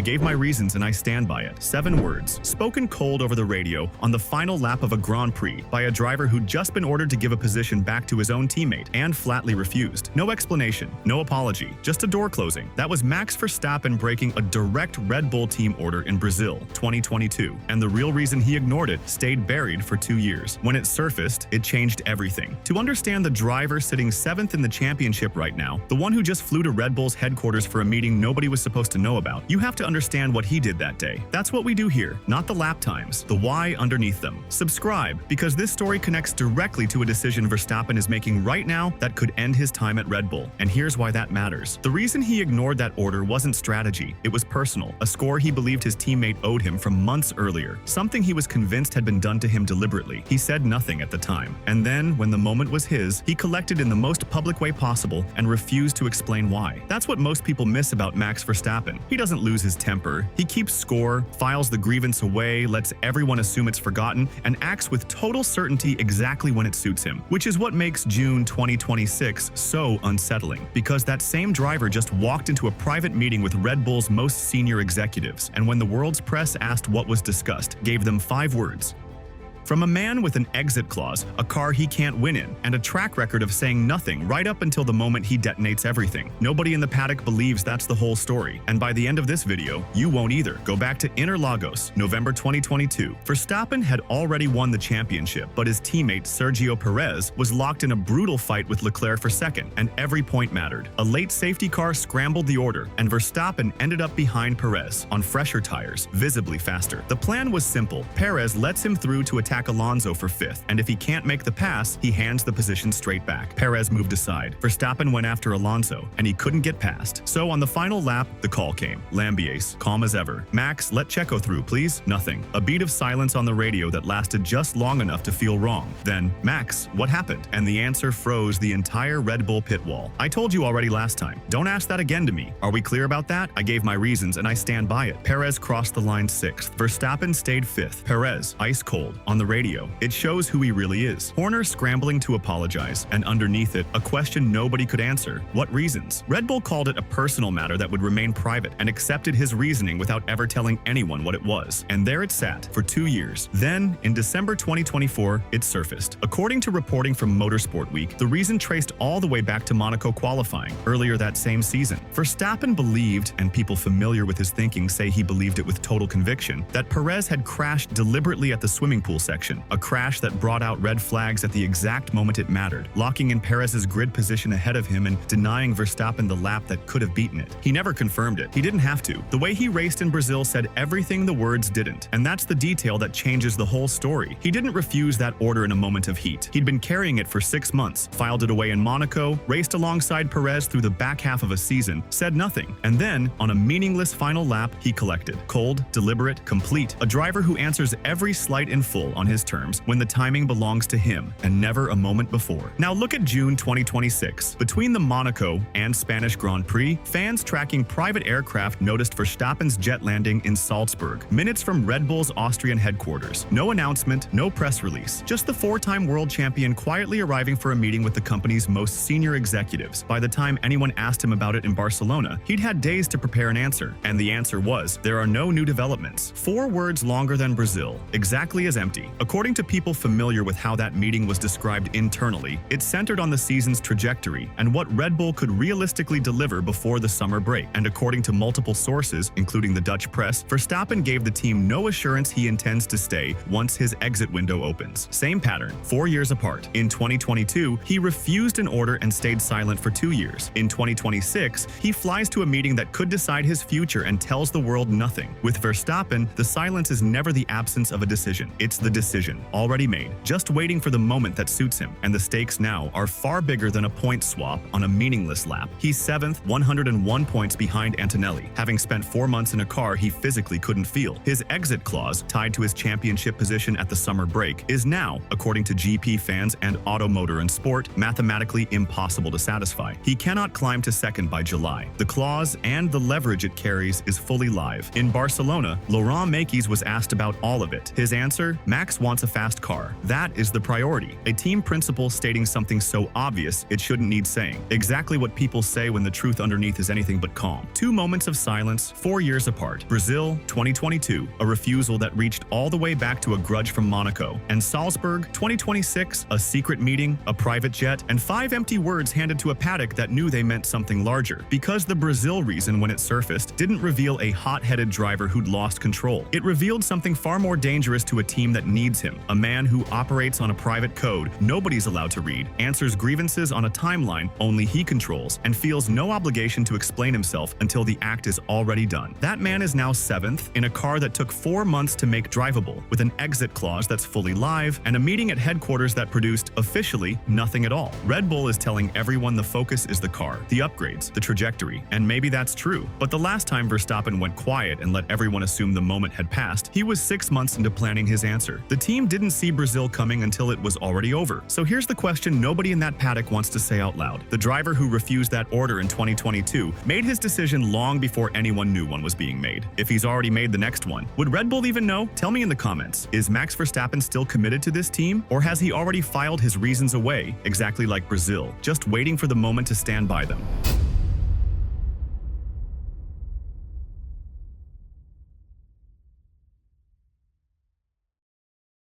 I gave my reasons and I stand by it. 7 words, spoken cold over the radio on the final lap of a Grand Prix by a driver who'd just been ordered to give a position back to his own teammate and flatly refused. No explanation, no apology, just a door closing. That was Max Verstappen breaking a direct Red Bull team order in Brazil, 2022. And the real reason he ignored it stayed buried for 2 years. When it surfaced, it changed everything. To understand the driver sitting 7th in the championship right now, the one who just flew to Red Bull's headquarters for a meeting nobody was supposed to know about, you have to understand what he did that day. That's what we do here, not the lap times, the why underneath them. Subscribe, because this story connects directly to a decision Verstappen is making right now that could end his time at Red Bull. And here's why that matters. The reason he ignored that order wasn't strategy, it was personal, a score he believed his teammate owed him from months earlier, something he was convinced had been done to him deliberately. He said nothing at the time. And then, when the moment was his, he collected in the most public way possible and refused to explain why. That's what most people miss about Max Verstappen. He doesn't lose his temper. He keeps score, files the grievance away, lets everyone assume it's forgotten, and acts with total certainty exactly when it suits him. Which is what makes June 2026 so unsettling, because that same driver just walked into a private meeting with Red Bull's most senior executives, and when the world's press asked what was discussed, gave them 5 words. From a man with an exit clause, a car he can't win in, and a track record of saying nothing right up until the moment he detonates everything. Nobody in the paddock believes that's the whole story, and by the end of this video, you won't either. Go back to Interlagos, November 2022. Verstappen had already won the championship, but his teammate Sergio Perez was locked in a brutal fight with Leclerc for second, and every point mattered. A late safety car scrambled the order, and Verstappen ended up behind Perez, on fresher tires, visibly faster. The plan was simple. Perez lets him through to attack Alonso for 5th, and if he can't make the pass, he hands the position straight back. Perez moved aside. Verstappen went after Alonso, and he couldn't get past. So on the final lap, the call came. Lambiase, calm as ever. Max, let Checo through, please. Nothing. A beat of silence on the radio that lasted just long enough to feel wrong. Then, Max, what happened? And the answer froze the entire Red Bull pit wall. I told you already last time. Don't ask that again to me. Are we clear about that? I gave my reasons, and I stand by it. Perez crossed the line 6th. Verstappen stayed 5th. Perez, ice cold, on the radio. It shows who he really is. Horner scrambling to apologize, and underneath it, a question nobody could answer. What reasons? Red Bull called it a personal matter that would remain private and accepted his reasoning without ever telling anyone what it was. And there it sat for 2 years. Then, in December 2024, it surfaced. According to reporting from Motorsport Week, the reason traced all the way back to Monaco qualifying earlier that same season. Verstappen believed, and people familiar with his thinking say he believed it with total conviction, that Perez had crashed deliberately at the swimming pool section, a crash that brought out red flags at the exact moment it mattered, locking in Perez's grid position ahead of him and denying Verstappen the lap that could have beaten it. He never confirmed it. He didn't have to. The way he raced in Brazil said everything the words didn't, and that's the detail that changes the whole story. He didn't refuse that order in a moment of heat. He'd been carrying it for 6 months, filed it away in Monaco, raced alongside Perez through the back half of a season, said nothing, and then, on a meaningless final lap, he collected. Cold, deliberate, complete. A driver who answers every slight in full on his terms when the timing belongs to him and never a moment before. Now look at June 2026. Between the Monaco and Spanish Grand Prix, fans tracking private aircraft noticed Verstappen's jet landing in Salzburg, minutes from Red Bull's Austrian headquarters. No announcement, no press release, just the 4-time world champion quietly arriving for a meeting with the company's most senior executives. By the time anyone asked him about it in Barcelona, he'd had days to prepare an answer, and the answer was, there are no new developments. 4 words longer than Brazil, exactly as empty. According to people familiar with how that meeting was described internally, it centered on the season's trajectory and what Red Bull could realistically deliver before the summer break. And according to multiple sources, including the Dutch press, Verstappen gave the team no assurance he intends to stay once his exit window opens. Same pattern, 4 years apart. In 2022, he refused an order and stayed silent for 2 years. In 2026, he flies to a meeting that could decide his future and tells the world nothing. With Verstappen, the silence is never the absence of a decision. It's the decision, already made, just waiting for the moment that suits him. And the stakes now are far bigger than a point swap on a meaningless lap. He's 7th, 101 points behind Antonelli, having spent 4 months in a car he physically couldn't feel. His exit clause, tied to his championship position at the summer break, is now, according to GP fans and Auto Motor and Sport, mathematically impossible to satisfy. He cannot climb to second by July. The clause and the leverage it carries is fully live. In Barcelona, Laurent Mekies was asked about all of it. His answer, Max Max wants a fast car. That is the priority. A team principal stating something so obvious it shouldn't need saying. Exactly what people say when the truth underneath is anything but calm. 2 moments of silence, 4 years apart. Brazil, 2022, a refusal that reached all the way back to a grudge from Monaco. And Salzburg, 2026, a secret meeting, a private jet, and 5 empty words handed to a paddock that knew they meant something larger. Because the Brazil reason, when it surfaced, didn't reveal a hot-headed driver who'd lost control. It revealed something far more dangerous to a team that needs him. A man who operates on a private code nobody's allowed to read, answers grievances on a timeline only he controls, and feels no obligation to explain himself until the act is already done. That man is now 7th in a car that took 4 months to make drivable, with an exit clause that's fully live, and a meeting at headquarters that produced, officially, nothing at all. Red Bull is telling everyone the focus is the car, the upgrades, the trajectory, and maybe that's true. But the last time Verstappen went quiet and let everyone assume the moment had passed, he was 6 months into planning his answer. The team didn't see Brazil coming until it was already over. So here's the question nobody in that paddock wants to say out loud. The driver who refused that order in 2022 made his decision long before anyone knew one was being made. If he's already made the next one, would Red Bull even know? Tell me in the comments. Is Max Verstappen still committed to this team, or has he already filed his reasons away, exactly like Brazil, just waiting for the moment to stand by them?